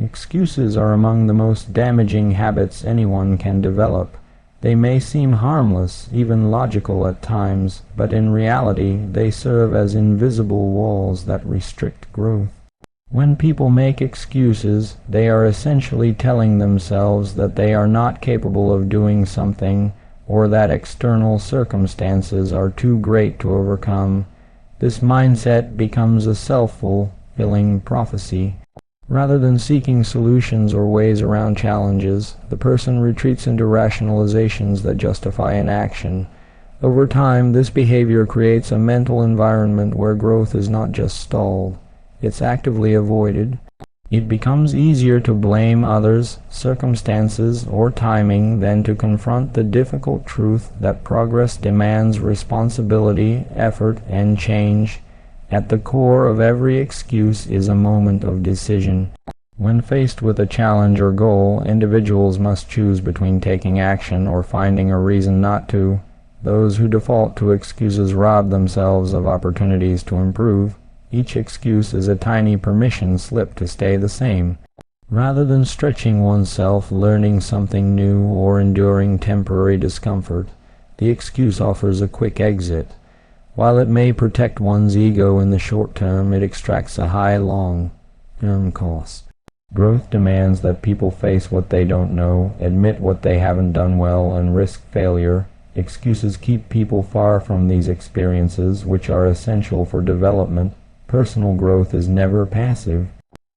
Excuses are among the most damaging habits anyone can develop. They may seem harmless, even logical at times, but in reality they serve as invisible walls that restrict growth. When people make excuses, they are essentially telling themselves that they are not capable of doing something, or that external circumstances are too great to overcome. This mindset becomes a self-fulfilling prophecy. Rather than seeking solutions or ways around challenges, the person retreats into rationalizations that justify inaction. Over time, this behavior creates a mental environment where growth is not just stalled, it's actively avoided. It becomes easier to blame others, circumstances, or timing than to confront the difficult truth that progress demands responsibility, effort, and change. At the core of every excuse is a moment of decision. When faced with a challenge or goal, individuals must choose between taking action or finding a reason not to. Those who default to excuses rob themselves of opportunities to improve. Each excuse is a tiny permission slip to stay the same. Rather than stretching oneself, learning something new, or enduring temporary discomfort, the excuse offers a quick exit. While it may protect one's ego in the short term, it extracts a high long-term cost. Growth demands that people face what they don't know, admit what they haven't done well, and risk failure. Excuses keep people far from these experiences, which are essential for development. Personal growth is never passive.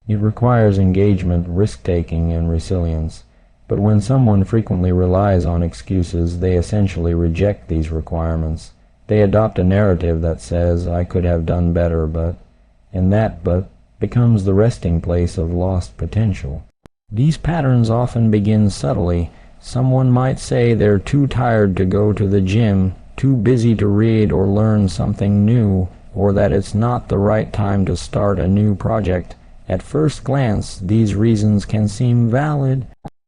It requires engagement, risk-taking, and resilience. But when someone frequently relies on excuses, they essentially reject these requirements. They adopt a narrative that says, "I could have done better, but," and that "but" becomes the resting place of lost potential. These patterns often begin subtly. Someone might say they're too tired to go to the gym, too busy to read or learn something new, or that it's not the right time to start a new project. At first glance, these reasons can seem valid.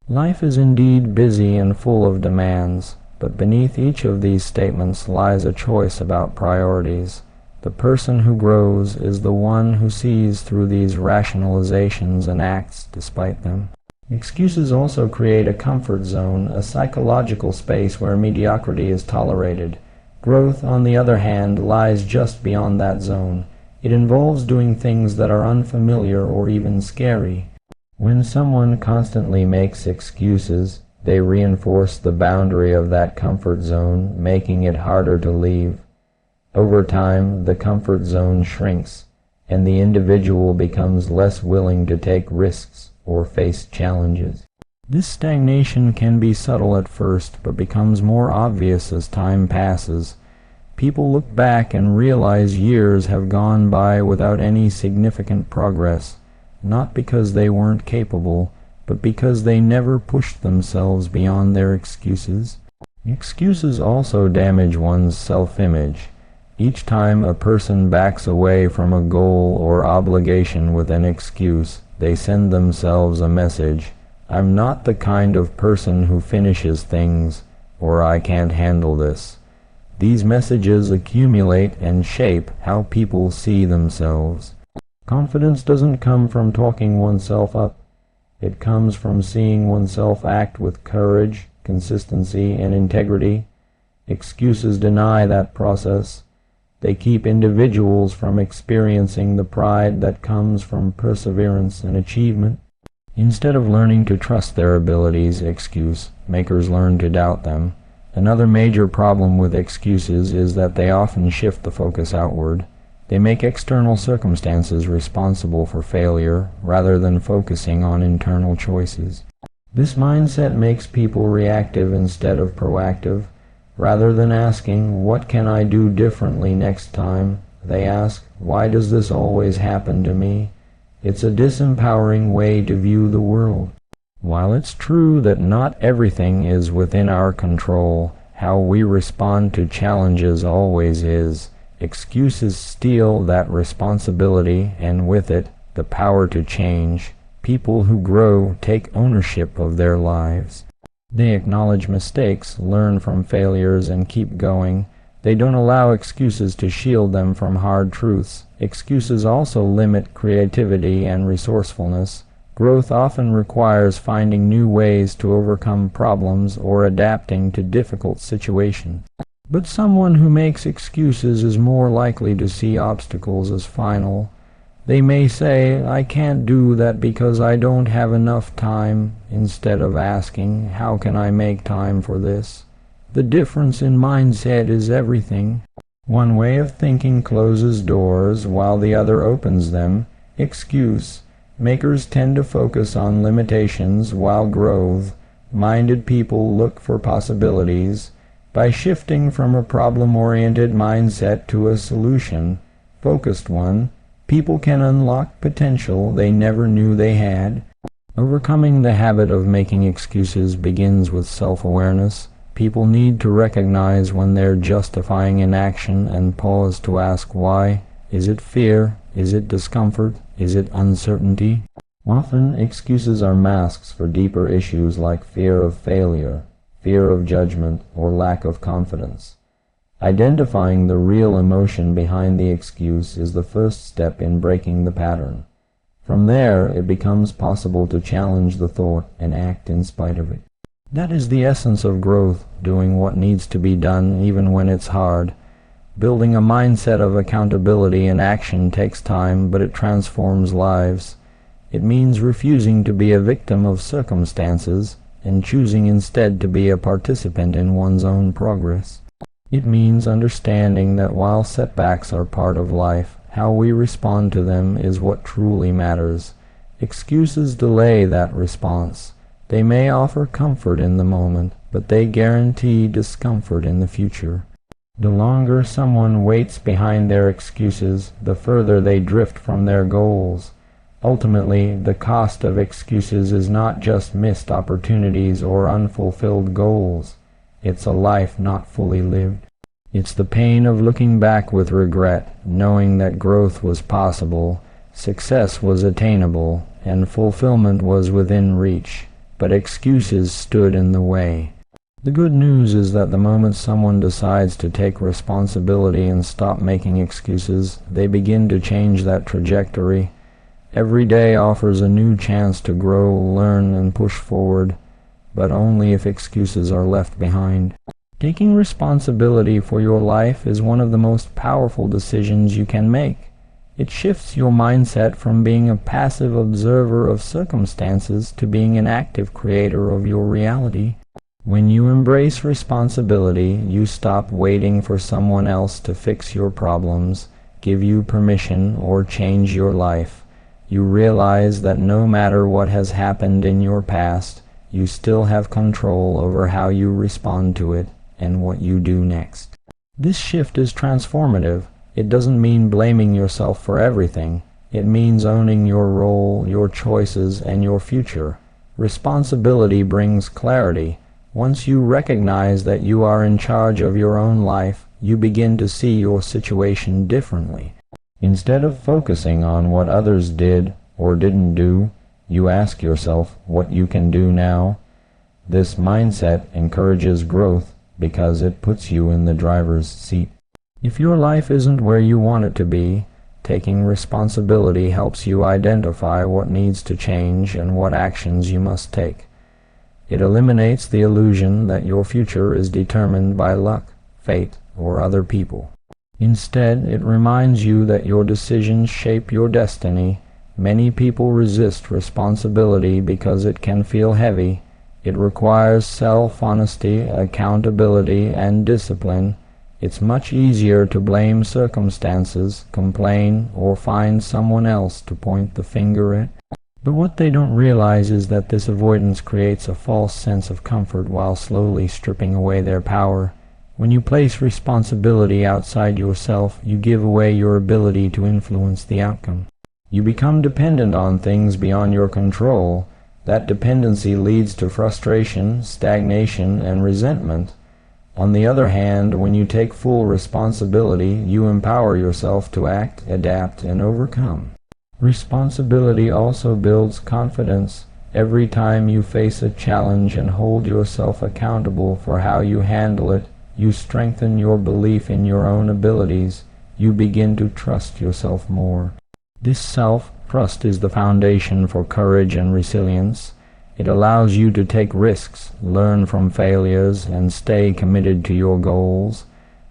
Life is indeed busy and full of demands. But beneath each of these statements lies a choice about priorities. The person who grows is the one who sees through these rationalizations and acts despite them. Excuses also create a comfort zone, a psychological space where mediocrity is tolerated. Growth, on the other hand, lies just beyond that zone. It involves doing things that are unfamiliar or even scary. When someone constantly makes excuses, they reinforce the boundary of that comfort zone, making it harder to leave. Over time, the comfort zone shrinks, and the individual becomes less willing to take risks or face challenges. This stagnation can be subtle at first, but becomes more obvious as time passes. People look back and realize years have gone by without any significant progress, not because they weren't capable, but because they never pushed themselves beyond their excuses. Excuses also damage one's self-image. Each time a person backs away from a goal or obligation with an excuse, they send themselves a message: "I'm not the kind of person who finishes things," or "I can't handle this." These messages accumulate and shape how people see themselves. Confidence doesn't come from talking oneself up. It comes from seeing oneself act with courage, consistency, and integrity. Excuses deny that process. They keep individuals from experiencing the pride that comes from perseverance and achievement. Instead of learning to trust their abilities, excuse makers learn to doubt them. Another major problem with excuses is that they often shift the focus outward. They make external circumstances responsible for failure rather than focusing on internal choices. This mindset makes people reactive instead of proactive. Rather than asking, "What can I do differently next time?" they ask, "Why does this always happen to me?" It's a disempowering way to view the world. While it's true that not everything is within our control, how we respond to challenges always is. Excuses steal that responsibility, and with it, the power to change. People who grow take ownership of their lives. They acknowledge mistakes, learn from failures, and keep going. They don't allow excuses to shield them from hard truths. Excuses also limit creativity and resourcefulness. Growth often requires finding new ways to overcome problems or adapting to difficult situations. But someone who makes excuses is more likely to see obstacles as final. They may say, "I can't do that because I don't have enough time," instead of asking, "How can I make time for this?" The difference in mindset is everything. One way of thinking closes doors while the other opens them. Excuse makers tend to focus on limitations while growth-minded people look for possibilities. By shifting from a problem-oriented mindset to a solution-focused one, people can unlock potential they never knew they had. Overcoming the habit of making excuses begins with self-awareness. People need to recognize when they're justifying inaction and pause to ask why. Is it fear? Is it discomfort? Is it uncertainty? Often, excuses are masks for deeper issues like fear of failure, fear of judgment, or lack of confidence. Identifying the real emotion behind the excuse is the first step in breaking the pattern. From there, it becomes possible to challenge the thought and act in spite of it. That is the essence of growth, doing what needs to be done even when it's hard. Building a mindset of accountability and action takes time, but it transforms lives. It means refusing to be a victim of circumstances and choosing instead to be a participant in one's own progress. It means understanding that while setbacks are part of life, how we respond to them is what truly matters. Excuses delay that response. They may offer comfort in the moment, but they guarantee discomfort in the future. The longer someone waits behind their excuses, the further they drift from their goals. Ultimately, the cost of excuses is not just missed opportunities or unfulfilled goals. It's a life not fully lived. It's the pain of looking back with regret, knowing that growth was possible, success was attainable, and fulfillment was within reach, but excuses stood in the way. The good news is that the moment someone decides to take responsibility and stop making excuses, they begin to change that trajectory. Every day offers a new chance to grow, learn, and push forward, but only if excuses are left behind. Taking responsibility for your life is one of the most powerful decisions you can make. It shifts your mindset from being a passive observer of circumstances to being an active creator of your reality. When you embrace responsibility, you stop waiting for someone else to fix your problems, give you permission, or change your life. You realize that no matter what has happened in your past, you still have control over how you respond to it and what you do next. This shift is transformative. It doesn't mean blaming yourself for everything. It means owning your role, your choices, and your future. Responsibility brings clarity. Once you recognize that you are in charge of your own life, you begin to see your situation differently. Instead of focusing on what others did or didn't do, you ask yourself what you can do now. This mindset encourages growth because it puts you in the driver's seat. If your life isn't where you want it to be, taking responsibility helps you identify what needs to change and what actions you must take. It eliminates the illusion that your future is determined by luck, fate, or other people. Instead, it reminds you that your decisions shape your destiny. Many people resist responsibility because it can feel heavy. It requires self-honesty, accountability, and discipline. It's much easier to blame circumstances, complain, or find someone else to point the finger at. But what they don't realize is that this avoidance creates a false sense of comfort while slowly stripping away their power. When you place responsibility outside yourself, you give away your ability to influence the outcome. You become dependent on things beyond your control. That dependency leads to frustration, stagnation, and resentment. On the other hand, when you take full responsibility, you empower yourself to act, adapt, and overcome. Responsibility also builds confidence. Every time you face a challenge and hold yourself accountable for how you handle it, you strengthen your belief in your own abilities. You begin to trust yourself more. This Trust is the foundation for courage and resilience. It allows you to take risks, learn from failures, and stay committed to your goals.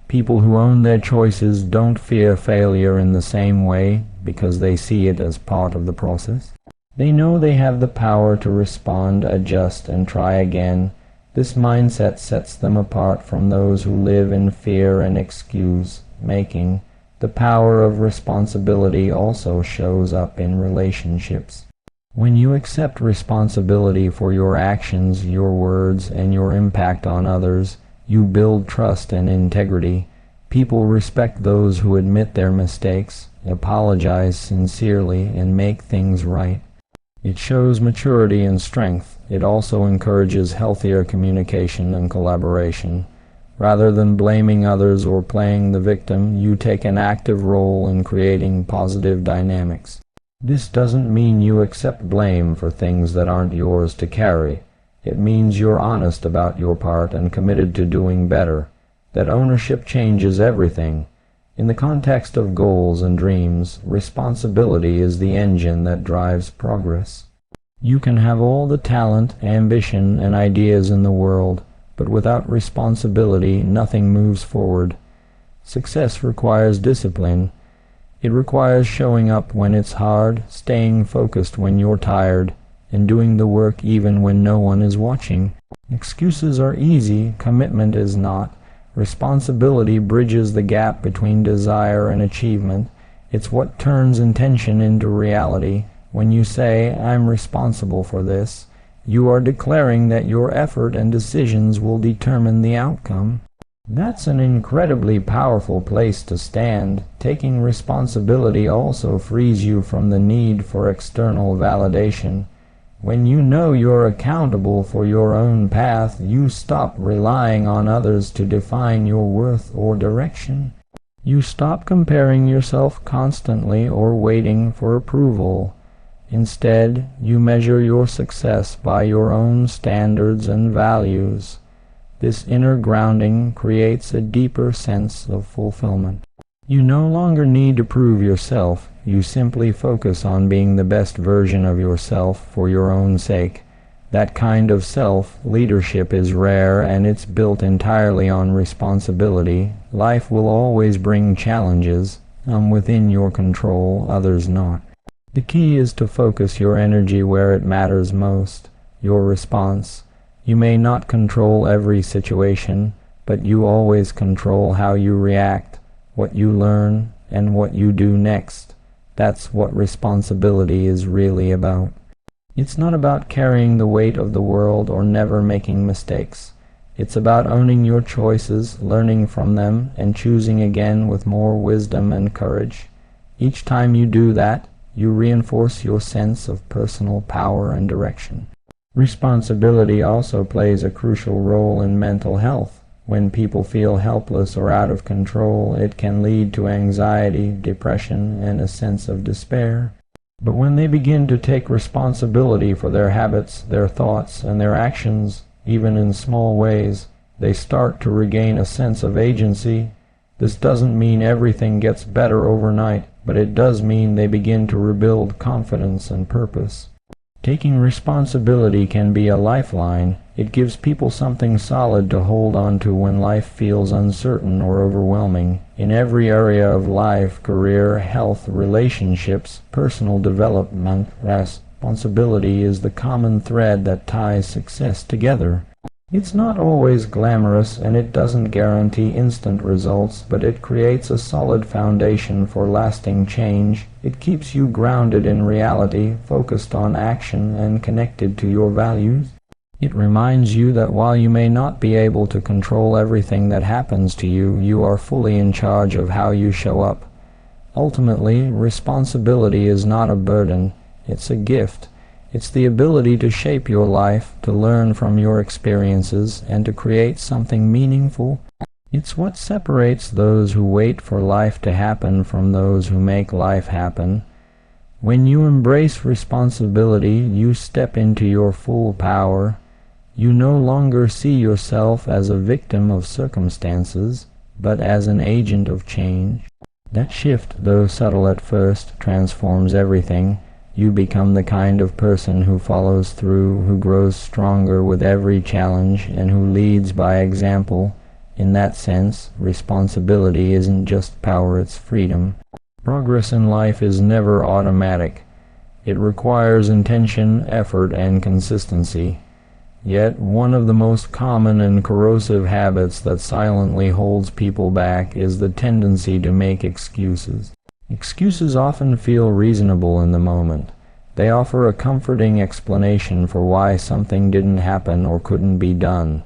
People who own their choices don't fear failure in the same way because they see it as part of the process. They know they have the power to respond, adjust, and try again. This mindset sets them apart from those who live in fear and excuse-making. The power of responsibility also shows up in relationships. When you accept responsibility for your actions, your words, and your impact on others, you build trust and integrity. People respect those who admit their mistakes, apologize sincerely, and make things right. It shows maturity and strength. It also encourages healthier communication and collaboration. Rather than blaming others or playing the victim, you take an active role in creating positive dynamics. This doesn't mean you accept blame for things that aren't yours to carry. It means you're honest about your part and committed to doing better. That ownership changes everything. In the context of goals and dreams, responsibility is the engine that drives progress. You can have all the talent, ambition, and ideas in the world, but without responsibility, nothing moves forward. Success requires discipline. It requires showing up when it's hard, staying focused when you're tired, and doing the work even when no one is watching. Excuses are easy, commitment is not. Responsibility bridges the gap between desire and achievement. It's what turns intention into reality. When you say, "I'm responsible for this," you are declaring that your effort and decisions will determine the outcome. That's an incredibly powerful place to stand. Taking responsibility also frees you from the need for external validation. When you know you're accountable for your own path, you stop relying on others to define your worth or direction. You stop comparing yourself constantly or waiting for approval. Instead, you measure your success by your own standards and values. This inner grounding creates a deeper sense of fulfillment. You no longer need to prove yourself. You simply focus on being the best version of yourself for your own sake. That kind of self-leadership is rare, and it's built entirely on responsibility. Life will always bring challenges, some within your control, others not. The key is to focus your energy where it matters most, your response. You may not control every situation, but you always control how you react, what you learn, and what you do next. That's what responsibility is really about. It's not about carrying the weight of the world or never making mistakes. It's about owning your choices, learning from them, and choosing again with more wisdom and courage. Each time you do that, you reinforce your sense of personal power and direction. Responsibility also plays a crucial role in mental health. When people feel helpless or out of control, it can lead to anxiety, depression, and a sense of despair. But when they begin to take responsibility for their habits, their thoughts, and their actions, even in small ways, they start to regain a sense of agency. This doesn't mean everything gets better overnight, but it does mean they begin to rebuild confidence and purpose. Taking responsibility can be a lifeline. It gives people something solid to hold on to when life feels uncertain or overwhelming. In every area of life, career, health, relationships, personal development, responsibility is the common thread that ties success together. It's not always glamorous, and it doesn't guarantee instant results, but it creates a solid foundation for lasting change. It keeps you grounded in reality, focused on action, and connected to your values. It reminds you that while you may not be able to control everything that happens to you, you are fully in charge of how you show up. Ultimately, responsibility is not a burden, it's a gift. It's the ability to shape your life, to learn from your experiences, and to create something meaningful. It's what separates those who wait for life to happen from those who make life happen. When you embrace responsibility, you step into your full power. You no longer see yourself as a victim of circumstances, but as an agent of change. That shift, though subtle at first, transforms everything. You become the kind of person who follows through, who grows stronger with every challenge, and who leads by example. In that sense, responsibility isn't just power, it's freedom. Progress in life is never automatic. It requires intention, effort, and consistency. Yet, one of the most common and corrosive habits that silently holds people back is the tendency to make excuses. Excuses often feel reasonable in the moment. They offer a comforting explanation for why something didn't happen or couldn't be done.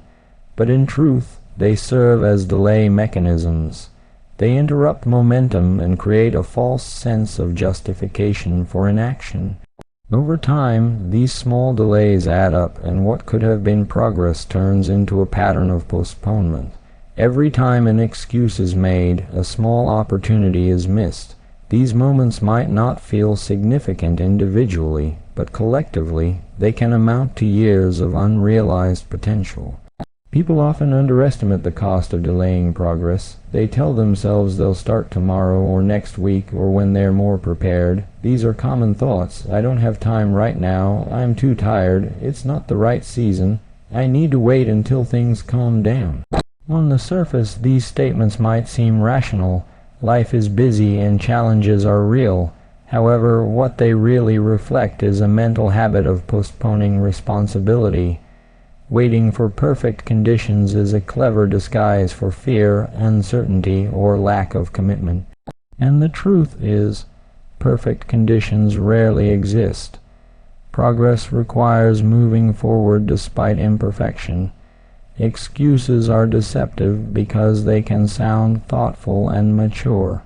But in truth, they serve as delay mechanisms. They interrupt momentum and create a false sense of justification for inaction. Over time, these small delays add up, and what could have been progress turns into a pattern of postponement. Every time an excuse is made, a small opportunity is missed. These moments might not feel significant individually, but collectively, they can amount to years of unrealized potential. People often underestimate the cost of delaying progress. They tell themselves they'll start tomorrow or next week or when they're more prepared. These are common thoughts. I don't have time right now. I'm too tired. It's not the right season. I need to wait until things calm down. On the surface, these statements might seem rational. Life is busy and challenges are real. However, what they really reflect is a mental habit of postponing responsibility. Waiting for perfect conditions is a clever disguise for fear, uncertainty, or lack of commitment. And the truth is, perfect conditions rarely exist. Progress requires moving forward despite imperfection. Excuses are deceptive because they can sound thoughtful and mature.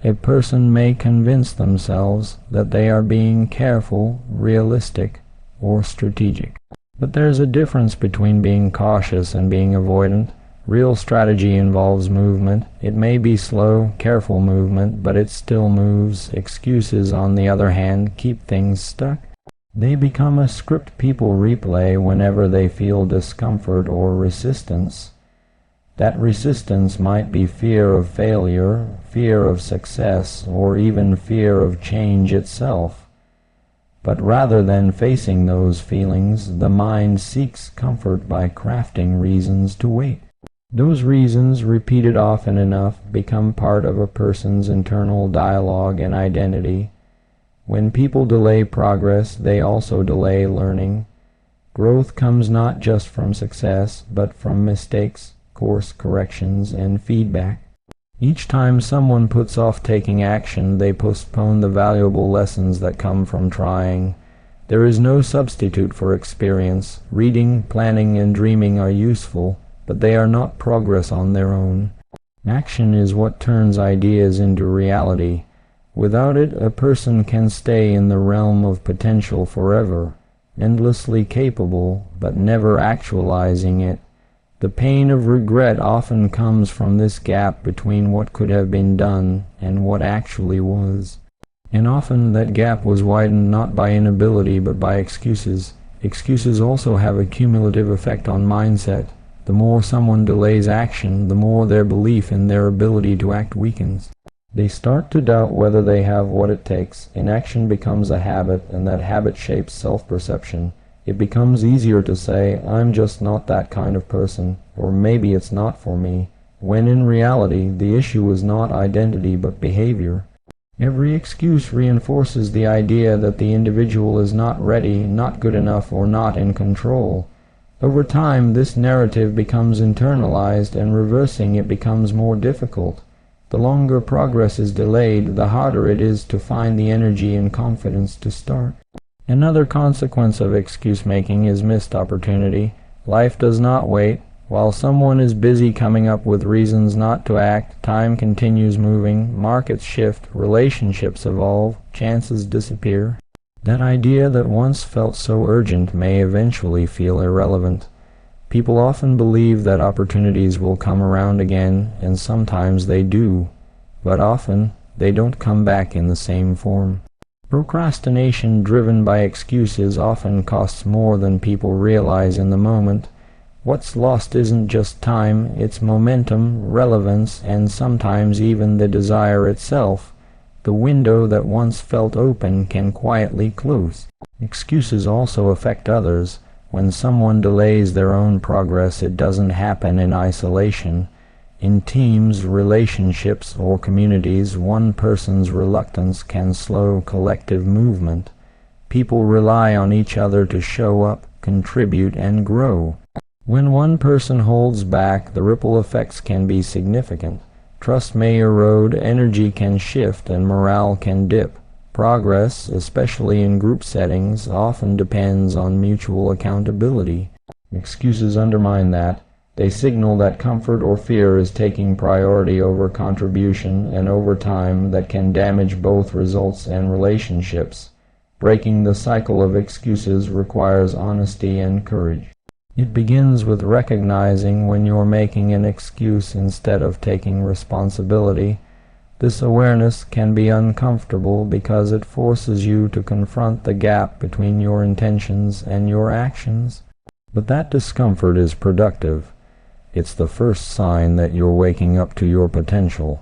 A person may convince themselves that they are being careful, realistic, or strategic. But there's a difference between being cautious and being avoidant. Real strategy involves movement. It may be slow, careful movement, but it still moves. Excuses, on the other hand, keep things stuck. They become a script people replay whenever they feel discomfort or resistance. That resistance might be fear of failure, fear of success, or even fear of change itself. But rather than facing those feelings, the mind seeks comfort by crafting reasons to wait. Those reasons, repeated often enough, become part of a person's internal dialogue and identity. When people delay progress, they also delay learning. Growth comes not just from success, but from mistakes, course corrections, and feedback. Each time someone puts off taking action, they postpone the valuable lessons that come from trying. There is no substitute for experience. Reading, planning, and dreaming are useful, but they are not progress on their own. Action is what turns ideas into reality. Without it, a person can stay in the realm of potential forever, endlessly capable, but never actualizing it. The pain of regret often comes from this gap between what could have been done and what actually was. And often that gap was widened not by inability but by excuses. Excuses also have a cumulative effect on mindset. The more someone delays action, the more their belief in their ability to act weakens. They start to doubt whether they have what it takes. Inaction becomes a habit, and that habit shapes self-perception. It becomes easier to say, I'm just not that kind of person, or maybe it's not for me, when in reality the issue is not identity but behavior. Every excuse reinforces the idea that the individual is not ready, not good enough, or not in control. Over time, this narrative becomes internalized, and reversing it becomes more difficult. The longer progress is delayed, the harder it is to find the energy and confidence to start. Another consequence of excuse-making is missed opportunity. Life does not wait. While someone is busy coming up with reasons not to act, time continues moving, markets shift, relationships evolve, chances disappear. That idea that once felt so urgent may eventually feel irrelevant. People often believe that opportunities will come around again, and sometimes they do, but often they don't come back in the same form. Procrastination driven by excuses often costs more than people realize in the moment. What's lost isn't just time, it's momentum, relevance, and sometimes even the desire itself. The window that once felt open can quietly close. Excuses also affect others. When someone delays their own progress, it doesn't happen in isolation. In teams, relationships, or communities, one person's reluctance can slow collective movement. People rely on each other to show up, contribute, and grow. When one person holds back, the ripple effects can be significant. Trust may erode, energy can shift, and morale can dip. Progress, especially in group settings, often depends on mutual accountability. Excuses undermine that. They signal that comfort or fear is taking priority over contribution, and over time that can damage both results and relationships. Breaking the cycle of excuses requires honesty and courage. It begins with recognizing when you're making an excuse instead of taking responsibility. This awareness can be uncomfortable because it forces you to confront the gap between your intentions and your actions. But that discomfort is productive. It's the first sign that you're waking up to your potential.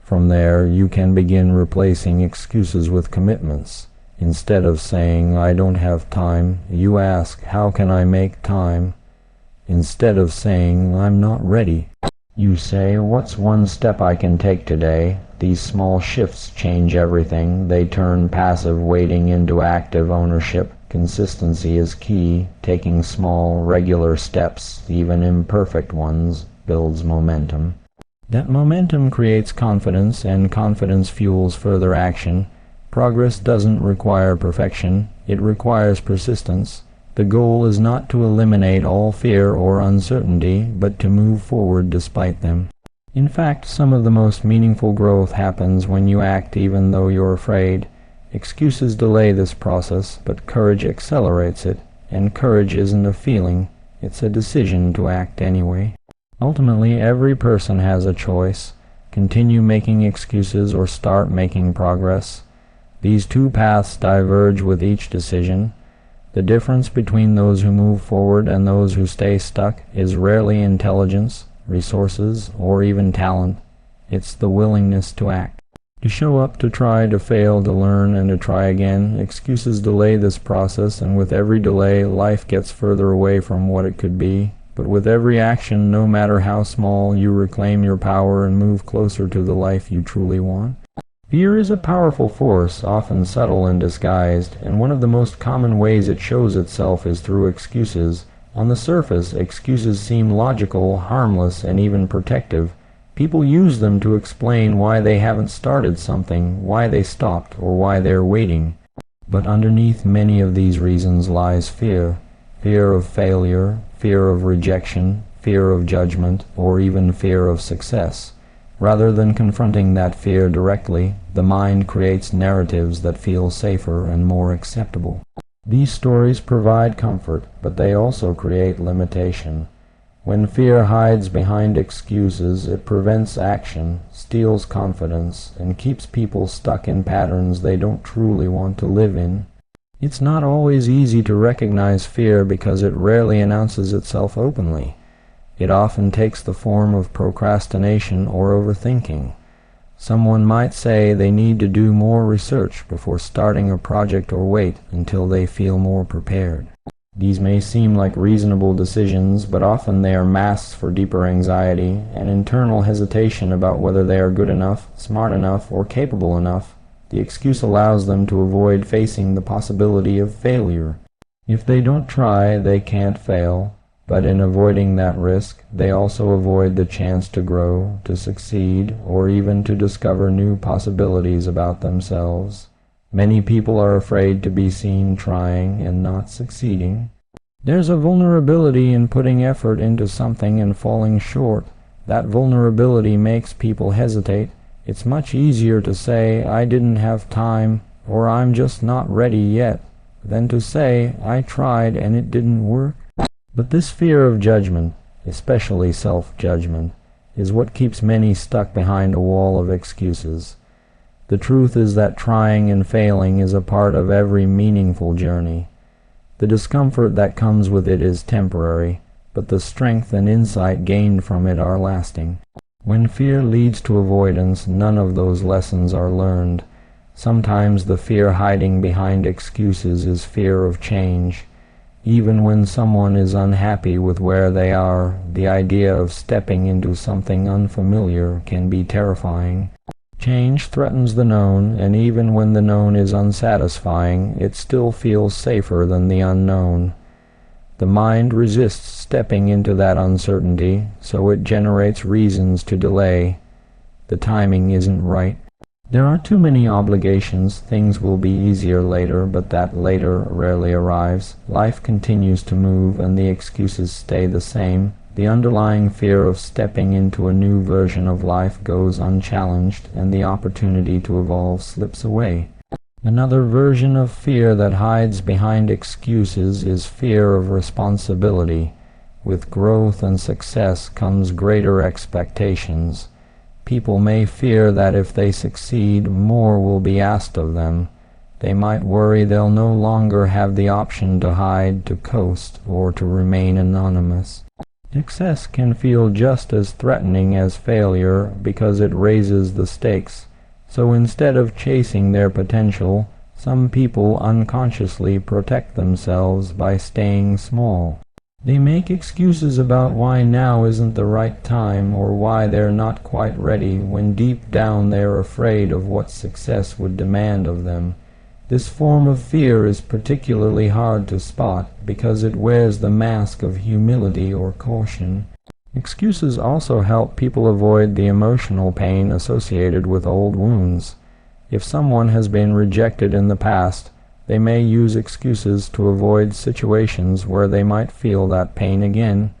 From there, you can begin replacing excuses with commitments. Instead of saying, "I don't have time," you ask, "How can I make time?" Instead of saying, "I'm not ready," you say, "What's one step I can take today?" These small shifts change everything. They turn passive waiting into active ownership. Consistency is key. Taking small, regular steps, even imperfect ones, builds momentum. That momentum creates confidence, and confidence fuels further action. Progress doesn't require perfection. It requires persistence. The goal is not to eliminate all fear or uncertainty, but to move forward despite them. In fact, some of the most meaningful growth happens when you act even though you're afraid. Excuses delay this process, but courage accelerates it, and courage isn't a feeling, it's a decision to act anyway. Ultimately, every person has a choice: continue making excuses or start making progress. These two paths diverge with each decision. The difference between those who move forward and those who stay stuck is rarely intelligence, resources, or even talent. It's the willingness to act. To show up, to try, to fail, to learn, and to try again. Excuses delay this process, and with every delay, life gets further away from what it could be. But with every action, no matter how small, you reclaim your power and move closer to the life you truly want. Fear is a powerful force, often subtle and disguised, and one of the most common ways it shows itself is through excuses. On the surface, excuses seem logical, harmless, and even protective. People use them to explain why they haven't started something, why they stopped, or why they're waiting. But underneath many of these reasons lies fear. Fear of failure, fear of rejection, fear of judgment, or even fear of success. Rather than confronting that fear directly, the mind creates narratives that feel safer and more acceptable. These stories provide comfort, but they also create limitation. When fear hides behind excuses, it prevents action, steals confidence, and keeps people stuck in patterns they don't truly want to live in. It's not always easy to recognize fear because it rarely announces itself openly. It often takes the form of procrastination or overthinking. Someone might say they need to do more research before starting a project or wait until they feel more prepared. These may seem like reasonable decisions, but often they are masks for deeper anxiety and internal hesitation about whether they are good enough, smart enough, or capable enough. The excuse allows them to avoid facing the possibility of failure. If they don't try, they can't fail. But in avoiding that risk, they also avoid the chance to grow, to succeed, or even to discover new possibilities about themselves. Many people are afraid to be seen trying and not succeeding. There's a vulnerability in putting effort into something and falling short. That vulnerability makes people hesitate. It's much easier to say, "I didn't have time," or "I'm just not ready yet," than to say, "I tried and it didn't work." But this fear of judgment, especially self-judgment, is what keeps many stuck behind a wall of excuses. The truth is that trying and failing is a part of every meaningful journey. The discomfort that comes with it is temporary, but the strength and insight gained from it are lasting. When fear leads to avoidance, none of those lessons are learned. Sometimes the fear hiding behind excuses is fear of change. Even when someone is unhappy with where they are, the idea of stepping into something unfamiliar can be terrifying. Change threatens the known, and even when the known is unsatisfying, it still feels safer than the unknown. The mind resists stepping into that uncertainty, so it generates reasons to delay. The timing isn't right. There are too many obligations. Things will be easier later, but that later rarely arrives. Life continues to move, and the excuses stay the same. The underlying fear of stepping into a new version of life goes unchallenged, and the opportunity to evolve slips away. Another version of fear that hides behind excuses is fear of responsibility. With growth and success comes greater expectations. People may fear that if they succeed, more will be asked of them. They might worry they'll no longer have the option to hide, to coast, or to remain anonymous. Success can feel just as threatening as failure because it raises the stakes. So instead of chasing their potential, some people unconsciously protect themselves by staying small. They make excuses about why now isn't the right time or why they're not quite ready, when deep down they're afraid of what success would demand of them. This form of fear is particularly hard to spot because it wears the mask of humility or caution. Excuses also help people avoid the emotional pain associated with old wounds. If someone has been rejected in the past, they may use excuses to avoid situations where they might feel that pain again.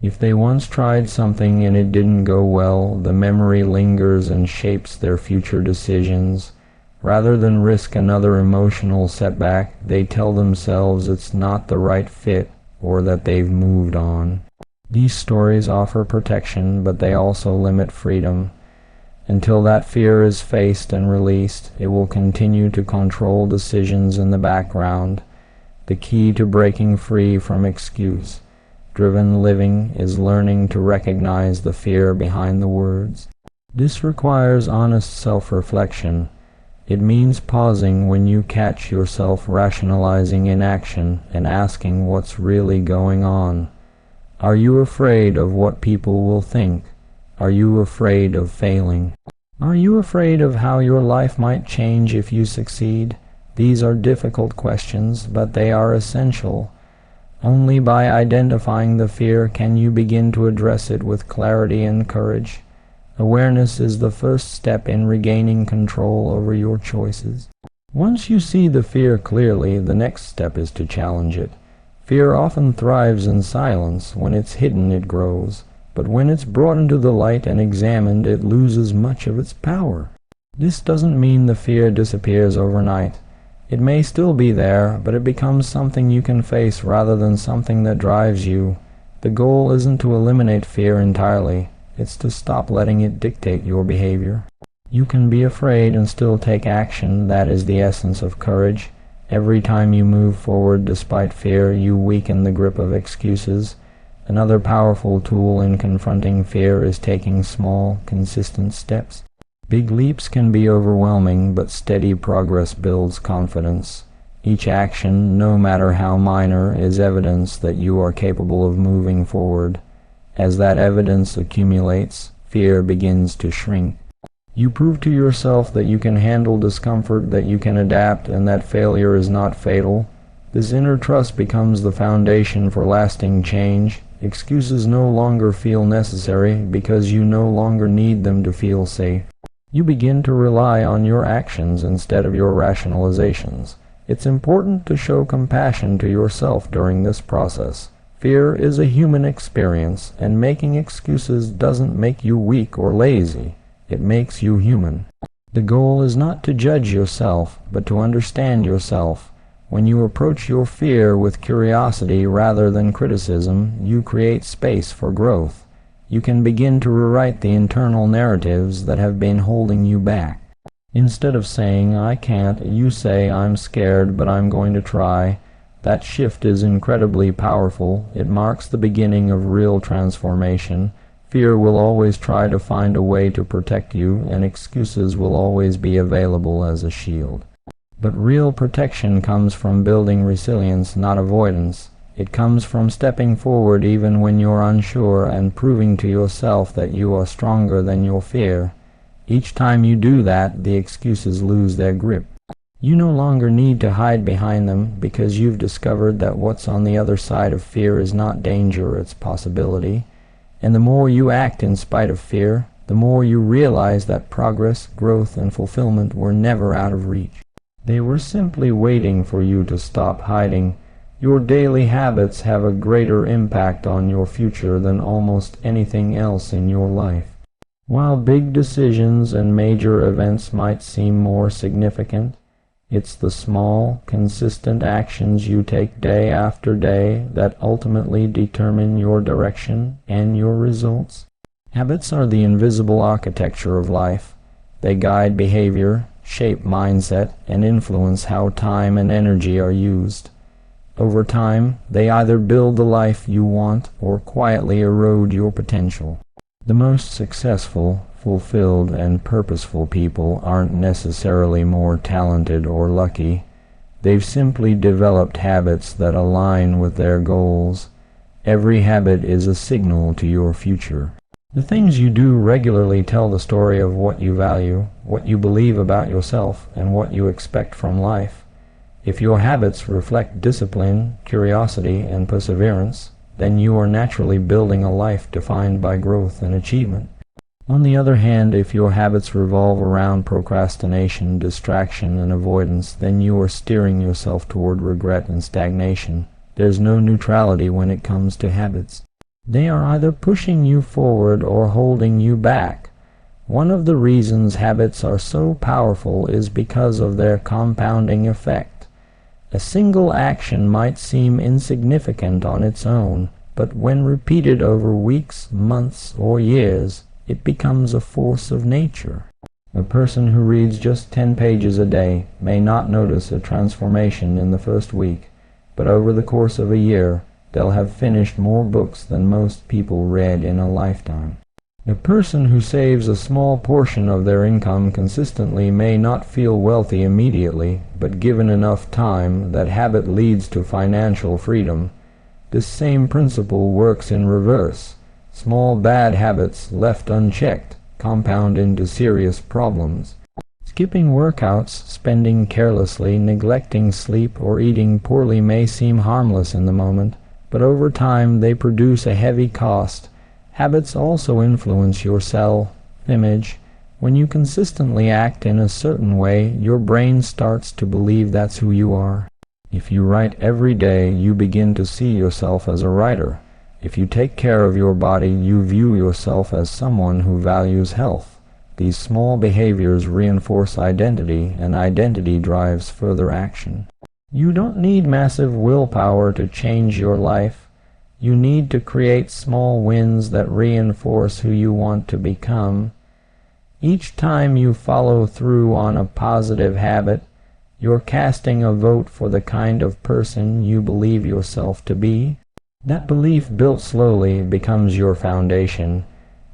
If they once tried something and it didn't go well, the memory lingers and shapes their future decisions. Rather than risk another emotional setback, they tell themselves it's not the right fit or that they've moved on. These stories offer protection, but they also limit freedom. Until that fear is faced and released, it will continue to control decisions in the background. The key to breaking free from excuse-driven living is learning to recognize the fear behind the words. This requires honest self-reflection. It means pausing when you catch yourself rationalizing inaction and asking what's really going on. Are you afraid of what people will think? Are you afraid of failing? Are you afraid of how your life might change if you succeed? These are difficult questions, but they are essential. Only by identifying the fear can you begin to address it with clarity and courage. Awareness is the first step in regaining control over your choices. Once you see the fear clearly, the next step is to challenge it. Fear often thrives in silence. When it's hidden, it grows. But when it's brought into the light and examined, it loses much of its power. This doesn't mean the fear disappears overnight. It may still be there, but it becomes something you can face rather than something that drives you. The goal isn't to eliminate fear entirely. It's to stop letting it dictate your behavior. You can be afraid and still take action. That is the essence of courage. Every time you move forward despite fear, you weaken the grip of excuses. Another powerful tool in confronting fear is taking small, consistent steps. Big leaps can be overwhelming, but steady progress builds confidence. Each action, no matter how minor, is evidence that you are capable of moving forward. As that evidence accumulates, fear begins to shrink. You prove to yourself that you can handle discomfort, that you can adapt, and that failure is not fatal. This inner trust becomes the foundation for lasting change. Excuses no longer feel necessary because you no longer need them to feel safe. You begin to rely on your actions instead of your rationalizations. It's important to show compassion to yourself during this process. Fear is a human experience, and making excuses doesn't make you weak or lazy. It makes you human. The goal is not to judge yourself, but to understand yourself. When you approach your fear with curiosity rather than criticism, you create space for growth. You can begin to rewrite the internal narratives that have been holding you back. Instead of saying, "I can't," you say, "I'm scared, but I'm going to try." That shift is incredibly powerful. It marks the beginning of real transformation. Fear will always try to find a way to protect you, and excuses will always be available as a shield. But real protection comes from building resilience, not avoidance. It comes from stepping forward even when you're unsure and proving to yourself that you are stronger than your fear. Each time you do that, the excuses lose their grip. You no longer need to hide behind them, because you've discovered that what's on the other side of fear is not danger, it's possibility. And the more you act in spite of fear, the more you realize that progress, growth, and fulfillment were never out of reach. They were simply waiting for you to stop hiding. Your daily habits have a greater impact on your future than almost anything else in your life. While big decisions and major events might seem more significant, it's the small, consistent actions you take day after day that ultimately determine your direction and your results. Habits are the invisible architecture of life. They guide behavior, shape mindset, and influence how time and energy are used. Over time, they either build the life you want or quietly erode your potential. The most successful, fulfilled, and purposeful people aren't necessarily more talented or lucky. They've simply developed habits that align with their goals. Every habit is a signal to your future. The things you do regularly tell the story of what you value, what you believe about yourself, and what you expect from life. If your habits reflect discipline, curiosity, and perseverance, then you are naturally building a life defined by growth and achievement. On the other hand, if your habits revolve around procrastination, distraction, and avoidance, then you are steering yourself toward regret and stagnation. There's no neutrality when it comes to habits. They are either pushing you forward or holding you back. One of the reasons habits are so powerful is because of their compounding effect. A single action might seem insignificant on its own, but when repeated over weeks, months, or years, it becomes a force of nature. A person who reads just 10 pages a day may not notice a transformation in the first week, but over the course of a year, they'll have finished more books than most people read in a lifetime. A person who saves a small portion of their income consistently may not feel wealthy immediately, but given enough time, that habit leads to financial freedom. This same principle works in reverse. Small bad habits left unchecked compound into serious problems. Skipping workouts, spending carelessly, neglecting sleep, or eating poorly may seem harmless in the moment, but over time they produce a heavy cost. Habits also influence your self-image. When you consistently act in a certain way, your brain starts to believe that's who you are. If you write every day, you begin to see yourself as a writer. If you take care of your body, you view yourself as someone who values health. These small behaviors reinforce identity, and identity drives further action. You don't need massive willpower to change your life. You need to create small wins that reinforce who you want to become. Each time you follow through on a positive habit, you're casting a vote for the kind of person you believe yourself to be. That belief, built slowly, becomes your foundation.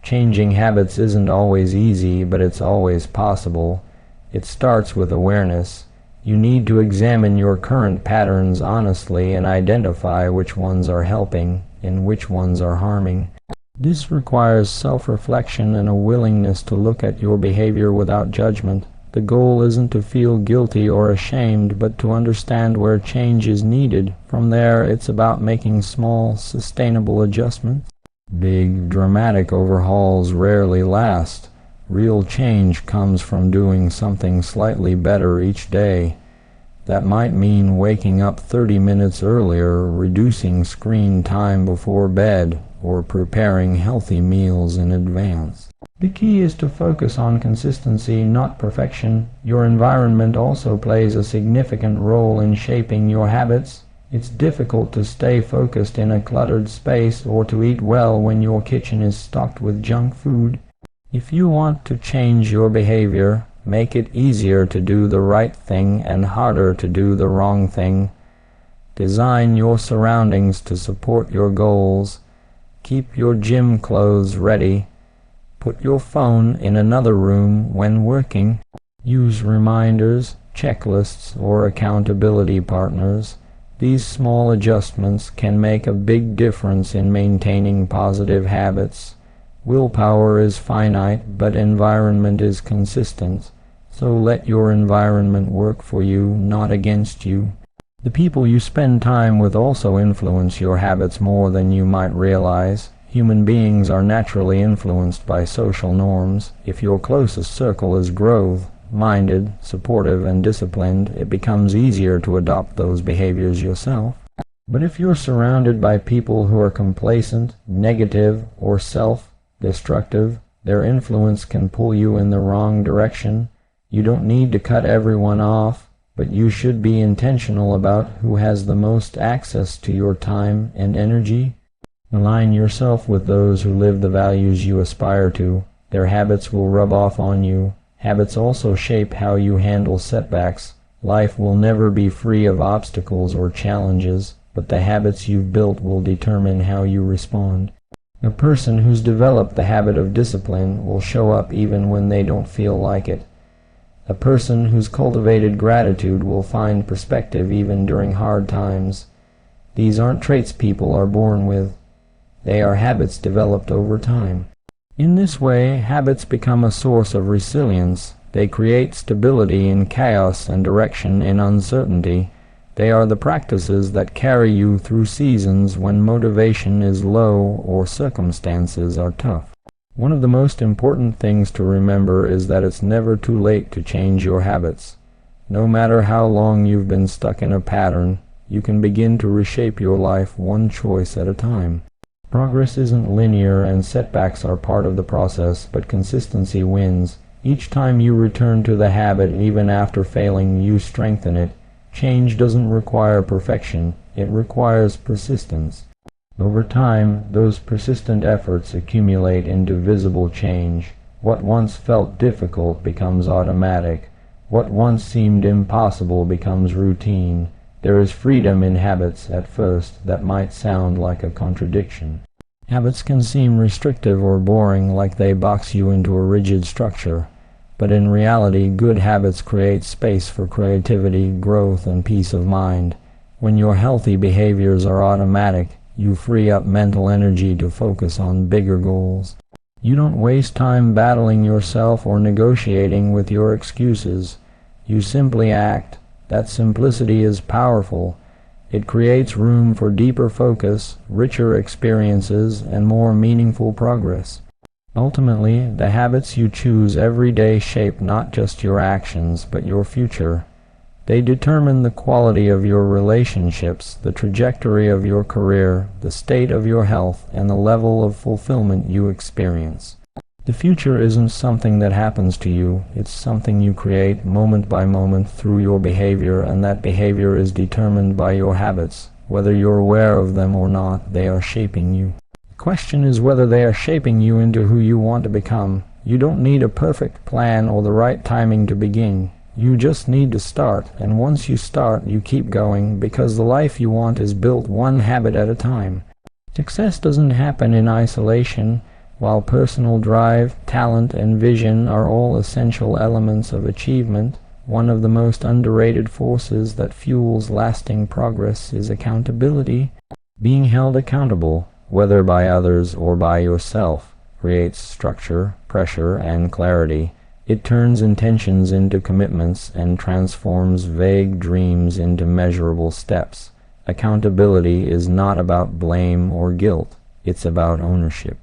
Changing habits isn't always easy, but it's always possible. It starts with awareness. You need to examine your current patterns honestly and identify which ones are helping and which ones are harming. This requires self-reflection and a willingness to look at your behavior without judgment. The goal isn't to feel guilty or ashamed, but to understand where change is needed. From there, it's about making small, sustainable adjustments. Big, dramatic overhauls rarely last. Real change comes from doing something slightly better each day. That might mean waking up 30 minutes earlier, reducing screen time before bed, or preparing healthy meals in advance. The key is to focus on consistency, not perfection. Your environment also plays a significant role in shaping your habits. It's difficult to stay focused in a cluttered space or to eat well when your kitchen is stocked with junk food. If you want to change your behavior, make it easier to do the right thing and harder to do the wrong thing. Design your surroundings to support your goals. Keep your gym clothes ready. Put your phone in another room when working. Use reminders, checklists, or accountability partners. These small adjustments can make a big difference in maintaining positive habits. Willpower is finite, but environment is consistent. So let your environment work for you, not against you. The people you spend time with also influence your habits more than you might realize. Human beings are naturally influenced by social norms. If your closest circle is growth-minded, supportive, and disciplined, it becomes easier to adopt those behaviors yourself. But if you're surrounded by people who are complacent, negative, or self-destructive, their influence can pull you in the wrong direction. You don't need to cut everyone off, but you should be intentional about who has the most access to your time and energy. Align yourself with those who live the values you aspire to. Their habits will rub off on you. Habits also shape how you handle setbacks. Life will never be free of obstacles or challenges, but the habits you've built will determine how you respond. A person who's developed the habit of discipline will show up even when they don't feel like it. A person who's cultivated gratitude will find perspective even during hard times. These aren't traits people are born with. They are habits developed over time. In this way, habits become a source of resilience. They create stability in chaos and direction in uncertainty. They are the practices that carry you through seasons when motivation is low or circumstances are tough. One of the most important things to remember is that it's never too late to change your habits. No matter how long you've been stuck in a pattern, you can begin to reshape your life one choice at a time. Progress isn't linear and setbacks are part of the process, but consistency wins. Each time you return to the habit, even after failing, you strengthen it. Change doesn't require perfection, it requires persistence. Over time, those persistent efforts accumulate into visible change. What once felt difficult becomes automatic. What once seemed impossible becomes routine. There is freedom in habits at first that might sound like a contradiction. Habits can seem restrictive or boring, like they box you into a rigid structure. But in reality, good habits create space for creativity, growth, and peace of mind. When your healthy behaviors are automatic, you free up mental energy to focus on bigger goals. You don't waste time battling yourself or negotiating with your excuses. You simply act. That simplicity is powerful. It creates room for deeper focus, richer experiences, and more meaningful progress. Ultimately, the habits you choose every day shape not just your actions, but your future. They determine the quality of your relationships, the trajectory of your career, the state of your health, and the level of fulfillment you experience. The future isn't something that happens to you, it's something you create moment by moment through your behavior, and that behavior is determined by your habits. Whether you're aware of them or not, they are shaping you. The question is whether they are shaping you into who you want to become. You don't need a perfect plan or the right timing to begin. You just need to start, and once you start, you keep going, because the life you want is built one habit at a time. Success doesn't happen in isolation. While personal drive, talent, and vision are all essential elements of achievement, one of the most underrated forces that fuels lasting progress is accountability. Being held accountable, whether by others or by yourself, creates structure, pressure, and clarity. It turns intentions into commitments and transforms vague dreams into measurable steps. Accountability is not about blame or guilt. It's about ownership.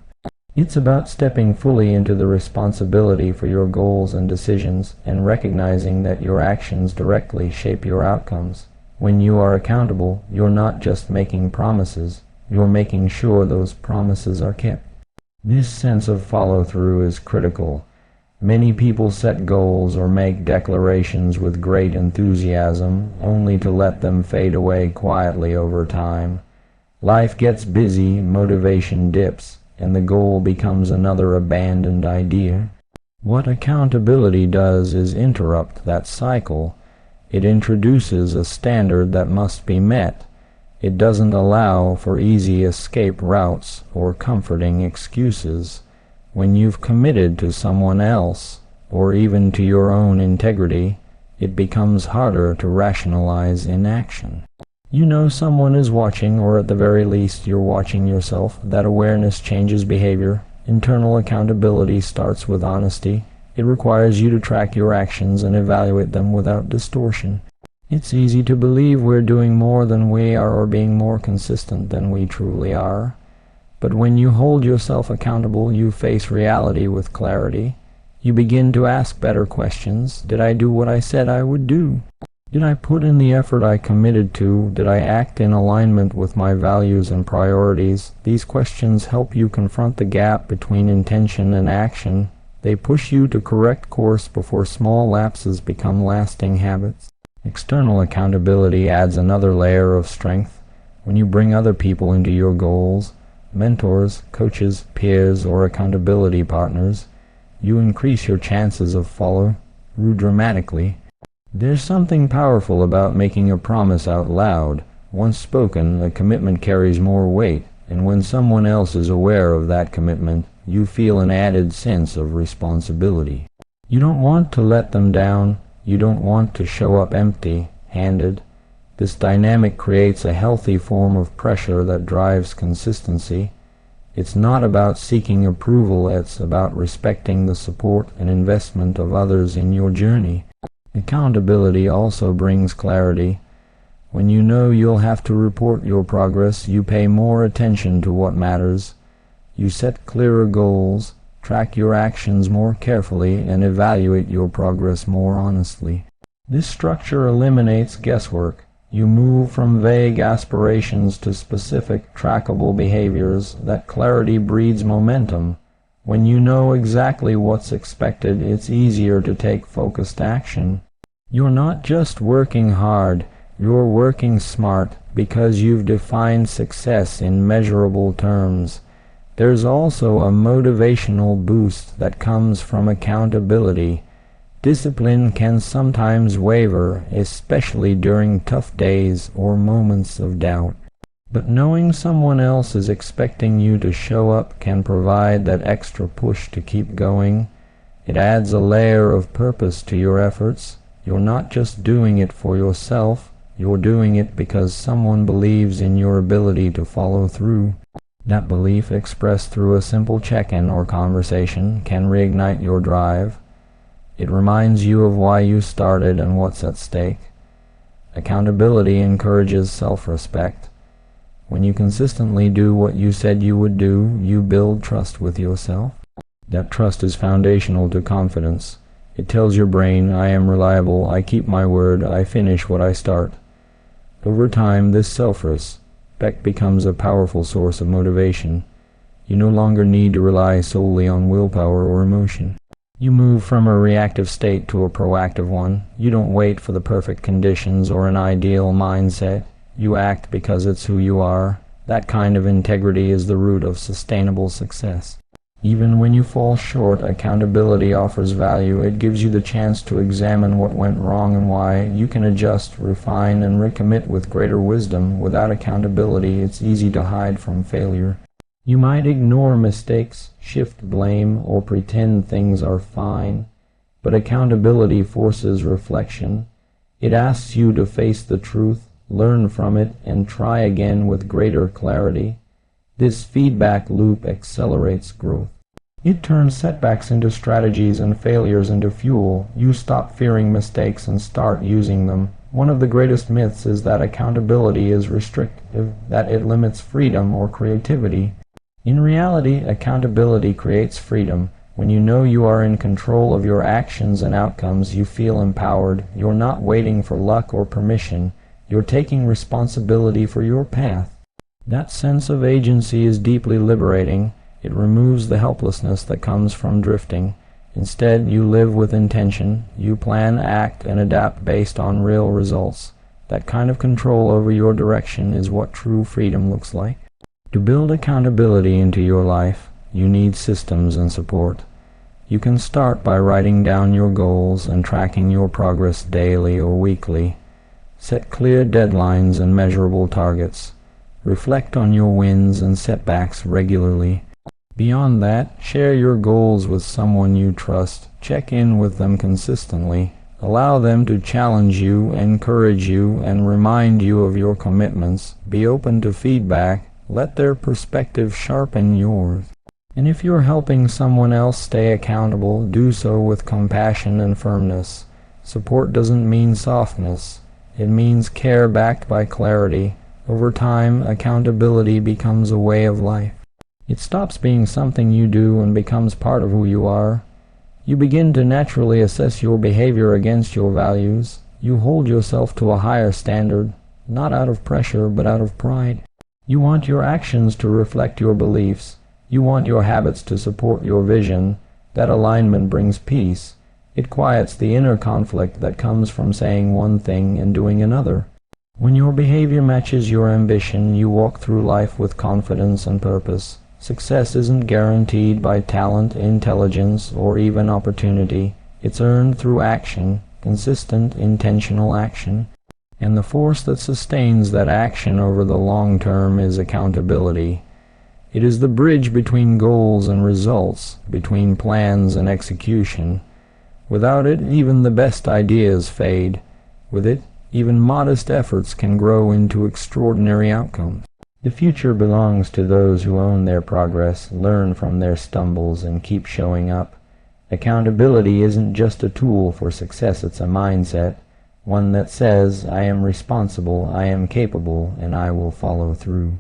It's about stepping fully into the responsibility for your goals and decisions and recognizing that your actions directly shape your outcomes. When you are accountable, you're not just making promises, you're making sure those promises are kept. This sense of follow-through is critical. Many people set goals or make declarations with great enthusiasm, only to let them fade away quietly over time. Life gets busy, motivation dips, and the goal becomes another abandoned idea. What accountability does is interrupt that cycle. It introduces a standard that must be met. It doesn't allow for easy escape routes or comforting excuses. When you've committed to someone else, or even to your own integrity, it becomes harder to rationalize inaction. You know someone is watching, or at the very least you're watching yourself. That awareness changes behavior. Internal accountability starts with honesty. It requires you to track your actions and evaluate them without distortion. It's easy to believe we're doing more than we are or being more consistent than we truly are. But when you hold yourself accountable, you face reality with clarity. You begin to ask better questions. Did I do what I said I would do? Did I put in the effort I committed to? Did I act in alignment with my values and priorities? These questions help you confront the gap between intention and action. They push you to correct course before small lapses become lasting habits. External accountability adds another layer of strength. When you bring other people into your goals, mentors, coaches, peers, or accountability partners, you increase your chances of follow-through dramatically. There's something powerful about making a promise out loud. Once spoken, a commitment carries more weight, and when someone else is aware of that commitment, you feel an added sense of responsibility. You don't want to let them down. You don't want to show up empty-handed. This dynamic creates a healthy form of pressure that drives consistency. It's not about seeking approval, it's about respecting the support and investment of others in your journey. Accountability also brings clarity. When you know you'll have to report your progress, you pay more attention to what matters. You set clearer goals, track your actions more carefully, and evaluate your progress more honestly. This structure eliminates guesswork. You move from vague aspirations to specific, trackable behaviors. That clarity breeds momentum. When you know exactly what's expected, it's easier to take focused action. You're not just working hard, you're working smart because you've defined success in measurable terms. There's also a motivational boost that comes from accountability. Discipline can sometimes waver, especially during tough days or moments of doubt. But knowing someone else is expecting you to show up can provide that extra push to keep going. It adds a layer of purpose to your efforts. You're not just doing it for yourself, you're doing it because someone believes in your ability to follow through. That belief, expressed through a simple check-in or conversation, can reignite your drive. It reminds you of why you started and what's at stake. Accountability encourages self-respect. When you consistently do what you said you would do, you build trust with yourself. That trust is foundational to confidence. It tells your brain, I am reliable, I keep my word, I finish what I start. Over time, this self-respect becomes a powerful source of motivation. You no longer need to rely solely on willpower or emotion. You move from a reactive state to a proactive one. You don't wait for the perfect conditions or an ideal mindset. You act because it's who you are. That kind of integrity is the root of sustainable success. Even when you fall short, accountability offers value. It gives you the chance to examine what went wrong and why. You can adjust, refine, and recommit with greater wisdom. Without accountability, it's easy to hide from failure. You might ignore mistakes, shift blame, or pretend things are fine. But accountability forces reflection. It asks you to face the truth, learn from it, and try again with greater clarity. This feedback loop accelerates growth. It turns setbacks into strategies and failures into fuel. You stop fearing mistakes and start using them. One of the greatest myths is that accountability is restrictive, that it limits freedom or creativity. In reality, accountability creates freedom. When you know you are in control of your actions and outcomes, you feel empowered. You're not waiting for luck or permission. You're taking responsibility for your path. That sense of agency is deeply liberating. It removes the helplessness that comes from drifting. Instead, you live with intention. You plan, act, and adapt based on real results. That kind of control over your direction is what true freedom looks like. To build accountability into your life, you need systems and support. You can start by writing down your goals and tracking your progress daily or weekly. Set clear deadlines and measurable targets. Reflect on your wins and setbacks regularly. Beyond that, share your goals with someone you trust. Check in with them consistently. Allow them to challenge you, encourage you, and remind you of your commitments. Be open to feedback. Let their perspective sharpen yours. And if you're helping someone else stay accountable, do so with compassion and firmness. Support doesn't mean softness. It means care backed by clarity. Over time, accountability becomes a way of life. It stops being something you do and becomes part of who you are. You begin to naturally assess your behavior against your values. You hold yourself to a higher standard, not out of pressure, but out of pride. You want your actions to reflect your beliefs. You want your habits to support your vision. That alignment brings peace. It quiets the inner conflict that comes from saying one thing and doing another. When your behavior matches your ambition, you walk through life with confidence and purpose. Success isn't guaranteed by talent, intelligence, or even opportunity. It's earned through action, consistent, intentional action. And the force that sustains that action over the long term is accountability. It is the bridge between goals and results, between plans and execution. Without it, even the best ideas fade. With it, even modest efforts can grow into extraordinary outcomes. The future belongs to those who own their progress, learn from their stumbles, and keep showing up. Accountability isn't just a tool for success, it's a mindset, one that says, I am responsible, I am capable, and I will follow through.